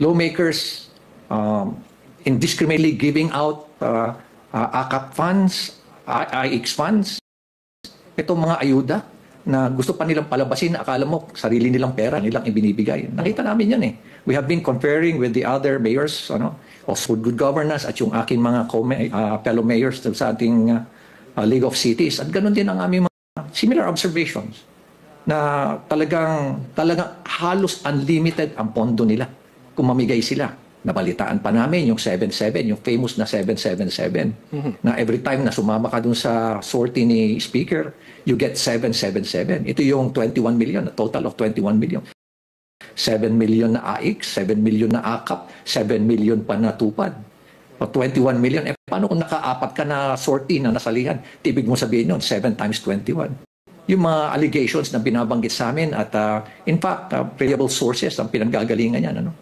lawmakers indiscriminately giving out AKAP funds, IX funds, itong mga ayuda na gusto pa nilang palabasin, akala mo sarili nilang pera nilang ibinibigay. Nakita namin yan eh. We have been conferring with the other mayors of good governance at yung aking mga fellow mayors sa ating League of Cities. At ganun din ang aming mga similar observations na talagang halos unlimited ang pondo nila kung mamigay sila. Nabalitaan pa namin yung 7-7, yung famous na 777, na every time na sumama ka dun sa sortie ni Speaker, you get 777. Ito yung 21 million, a total of 21 million. 7 million na AIX, 7 million na AKAP, 7 million pa na tupad. O 21 million, paano kung nakaapat ka na sortie na nasalihan? Ibig mo sabihin yun, 7 times 21. Yung mga allegations na binabanggit sa amin at in fact, reliable sources ang pinanggagalingan yan.